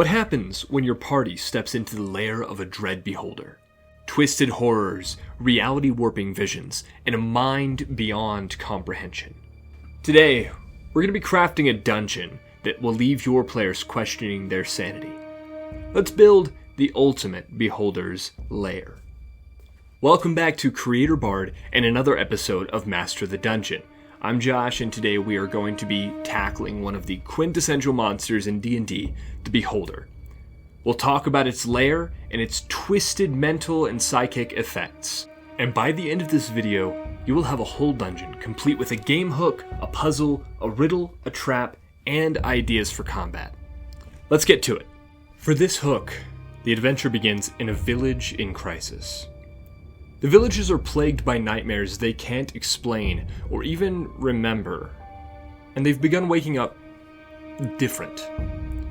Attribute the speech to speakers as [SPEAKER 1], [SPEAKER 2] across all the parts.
[SPEAKER 1] What happens when your party steps into the lair of a dread beholder? Twisted horrors, reality-warping visions, and a mind beyond comprehension. Today, we're going to be crafting a dungeon that will leave your players questioning their sanity. Let's build the ultimate beholder's lair. Welcome back to Creator Bard and another episode of Master the Dungeon. I'm Josh, and today we are going to be tackling one of the quintessential monsters in D&D, the Beholder. We'll talk about its lair and its twisted mental and psychic effects. And by the end of this video, you will have a whole dungeon complete with a game hook, a puzzle, a riddle, a trap, and ideas for combat. Let's get to it. For this hook, the adventure begins in a village in crisis. The villagers are plagued by nightmares they can't explain or even remember, and they've begun waking up different.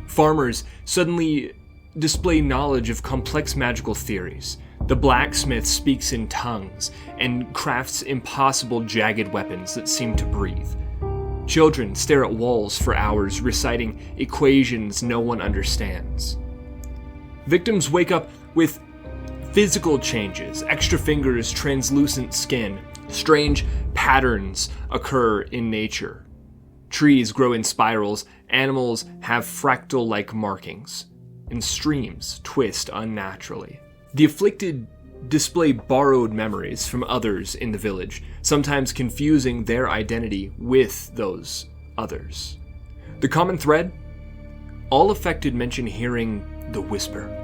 [SPEAKER 1] Farmers suddenly display knowledge of complex magical theories. The blacksmith speaks in tongues and crafts impossible jagged weapons that seem to breathe. Children stare at walls for hours reciting equations no one understands. Victims wake up with physical changes, extra fingers, translucent skin. Strange patterns occur in nature. Trees grow in spirals, animals have fractal-like markings, and streams twist unnaturally. The afflicted display borrowed memories from others in the village, sometimes confusing their identity with those others. The common thread? All affected mention hearing the whisper,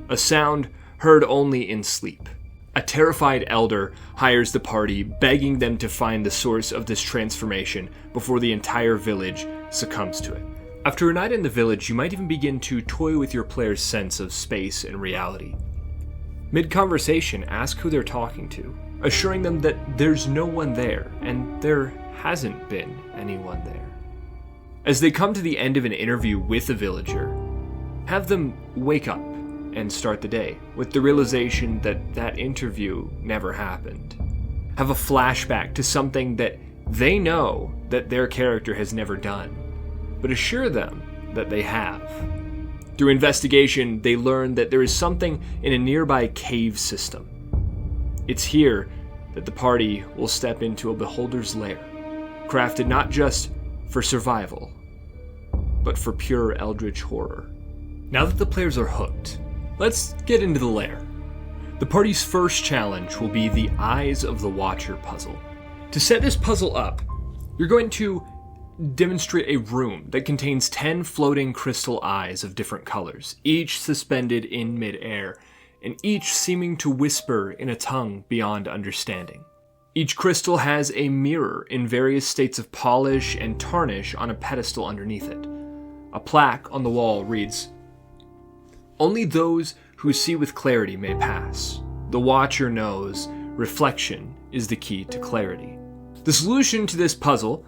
[SPEAKER 1] a sound heard only in sleep. A terrified elder hires the party, begging them to find the source of this transformation before the entire village succumbs to it. After a night in the village, you might even begin to toy with your player's sense of space and reality. Mid-conversation, ask who they're talking to, assuring them that there's no one there, and there hasn't been anyone there. As they come to the end of an interview with a villager, have them wake up and start the day with the realization that that interview never happened. Have a flashback to something that they know that their character has never done, but assure them that they have. Through investigation, they learn that there is something in a nearby cave system. It's here that the party will step into a beholder's lair, crafted not just for survival, but for pure eldritch horror. Now that the players are hooked, let's get into the lair. The party's first challenge will be the Eyes of the Watcher puzzle. To set this puzzle up, you're going to demonstrate a room that contains 10 floating crystal eyes of different colors, each suspended in midair, and each seeming to whisper in a tongue beyond understanding. Each crystal has a mirror in various states of polish and tarnish on a pedestal underneath it. A plaque on the wall reads, "Only those who see with clarity may pass. The Watcher knows reflection is the key to clarity." The solution to this puzzle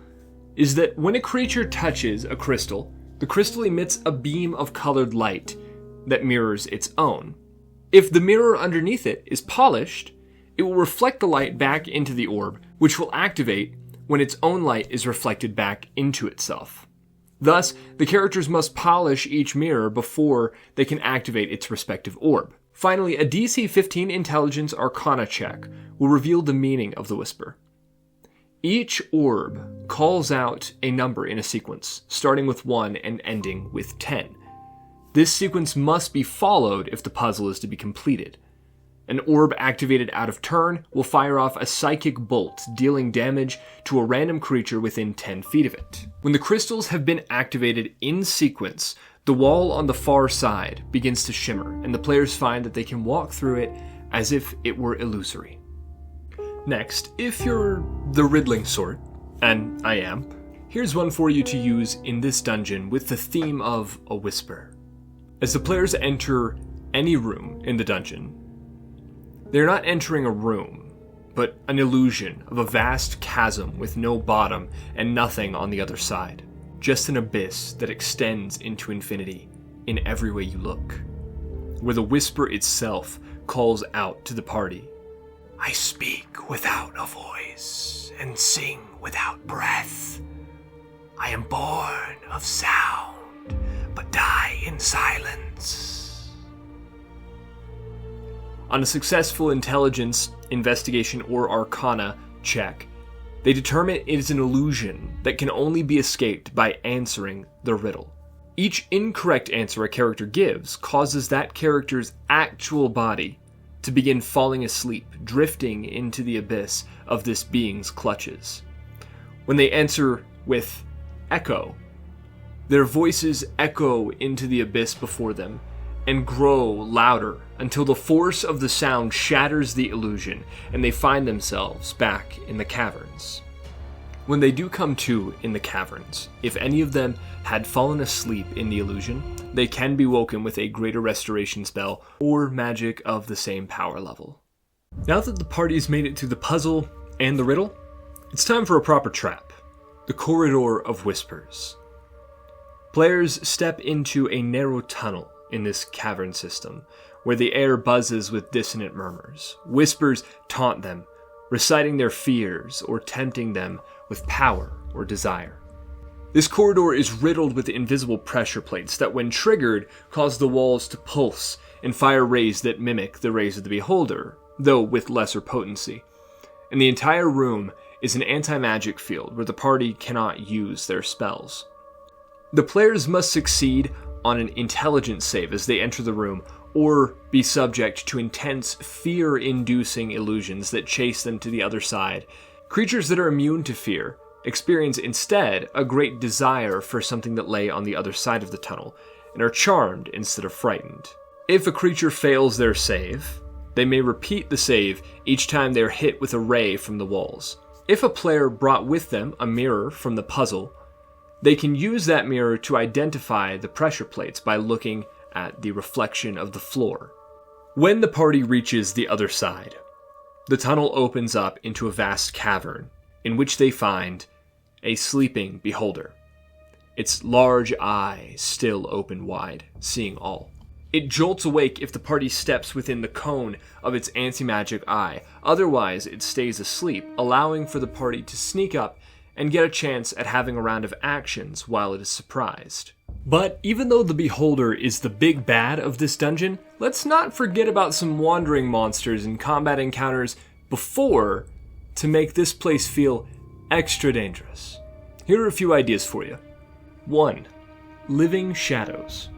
[SPEAKER 1] is that when a creature touches a crystal, the crystal emits a beam of colored light that mirrors its own. If the mirror underneath it is polished, it will reflect the light back into the orb, which will activate when its own light is reflected back into itself. Thus, the characters must polish each mirror before they can activate its respective orb. Finally, a DC 15 Intelligence Arcana check will reveal the meaning of the whisper. Each orb calls out a number in a sequence, starting with 1 and ending with 10. This sequence must be followed if the puzzle is to be completed. An orb activated out of turn will fire off a psychic bolt, dealing damage to a random creature within 10 feet of it. When the crystals have been activated in sequence, the wall on the far side begins to shimmer, and the players find that they can walk through it as if it were illusory. Next, if you're the riddling sort, and I am, here's one for you to use in this dungeon with the theme of a whisper. As the players enter any room in the dungeon, they're not entering a room, but an illusion of a vast chasm with no bottom and nothing on the other side. Just an abyss that extends into infinity in every way you look, where the whisper itself calls out to the party. "I speak without a voice and sing without breath. I am born of sound, but die in silence. On a successful intelligence, investigation, or arcana check, they determine it is an illusion that can only be escaped by answering the riddle. Each incorrect answer a character gives causes that character's actual body to begin falling asleep, drifting into the abyss of this being's clutches. When they answer with echo, their voices echo into the abyss before them and grow louder until the force of the sound shatters the illusion and they find themselves back in the caverns. When they do come to in the caverns, if any of them had fallen asleep in the illusion, they can be woken with a greater restoration spell or magic of the same power level. Now that the party's made it through the puzzle and the riddle, it's time for a proper trap, the Corridor of Whispers. Players step into a narrow tunnel in this cavern system, where the air buzzes with dissonant murmurs. Whispers taunt them, reciting their fears or tempting them with power or desire. This corridor is riddled with invisible pressure plates that, when triggered, cause the walls to pulse and fire rays that mimic the rays of the beholder, though with lesser potency. And the entire room is an anti-magic field where the party cannot use their spells. The players must succeed on an intelligence save as they enter the room, or be subject to intense, fear-inducing illusions that chase them to the other side. Creatures that are immune to fear experience instead a great desire for something that lay on the other side of the tunnel, and are charmed instead of frightened. If a creature fails their save, they may repeat the save each time they are hit with a ray from the walls. If a player brought with them a mirror from the puzzle, they can use that mirror to identify the pressure plates by looking at the reflection of the floor. When the party reaches the other side, the tunnel opens up into a vast cavern in which they find a sleeping beholder, its large eyes still open wide, seeing all. It jolts awake if the party steps within the cone of its anti-magic eye, otherwise it stays asleep, allowing for the party to sneak up and get a chance at having a round of actions while it is surprised. But even though the Beholder is the big bad of this dungeon, let's not forget about some wandering monsters and combat encounters before to make this place feel extra dangerous. Here are a few ideas for you. 1. Living shadows.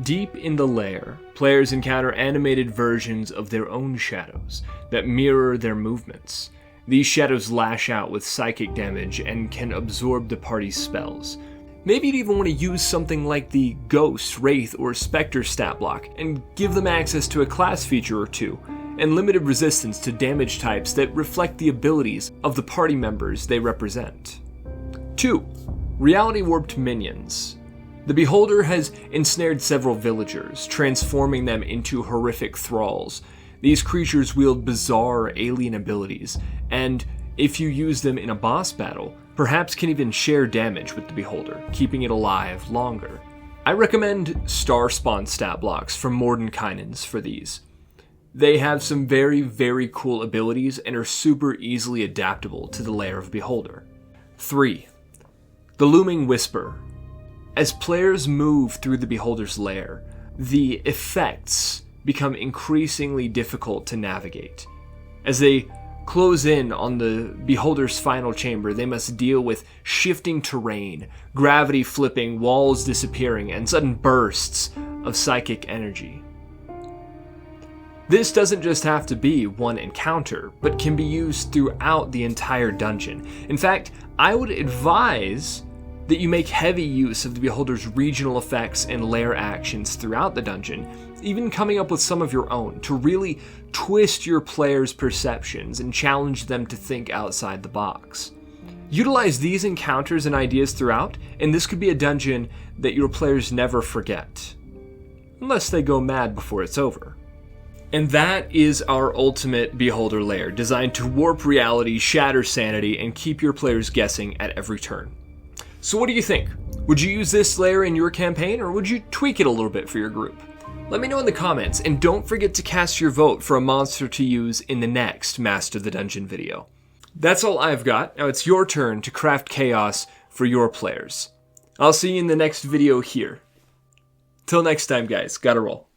[SPEAKER 1] Deep in the lair, players encounter animated versions of their own shadows that mirror their movements. These shadows lash out with psychic damage and can absorb the party's spells. Maybe you'd even want to use something like the Ghost, Wraith, or Spectre stat block and give them access to a class feature or two, and limited resistance to damage types that reflect the abilities of the party members they represent. 2. Reality warped minions. The Beholder has ensnared several villagers, transforming them into horrific thralls. These creatures wield bizarre alien abilities, and if you use them in a boss battle, perhaps can even share damage with the Beholder, keeping it alive longer. I recommend Star Spawn stat blocks from Mordenkainen's for these. They have some very, very cool abilities and are super easily adaptable to the lair of Beholder. 3. The Looming Whisper. As players move through the Beholder's lair, the effects become increasingly difficult to navigate. As they close in on the Beholder's final chamber, they must deal with shifting terrain, gravity flipping, walls disappearing, and sudden bursts of psychic energy. This doesn't just have to be one encounter, but can be used throughout the entire dungeon. In fact, I would advise that you make heavy use of the Beholder's regional effects and lair actions throughout the dungeon, even coming up with some of your own, to really twist your players' perceptions and challenge them to think outside the box. Utilize these encounters and ideas throughout, and this could be a dungeon that your players never forget. Unless they go mad before it's over. And that is our ultimate Beholder lair, designed to warp reality, shatter sanity, and keep your players guessing at every turn. So what do you think? Would you use this lair in your campaign, or would you tweak it a little bit for your group? Let me know in the comments, and don't forget to cast your vote for a monster to use in the next Master the Dungeon video. That's all I've got. Now it's your turn to craft chaos for your players. I'll see you in the next video here. Till next time, guys. Gotta roll.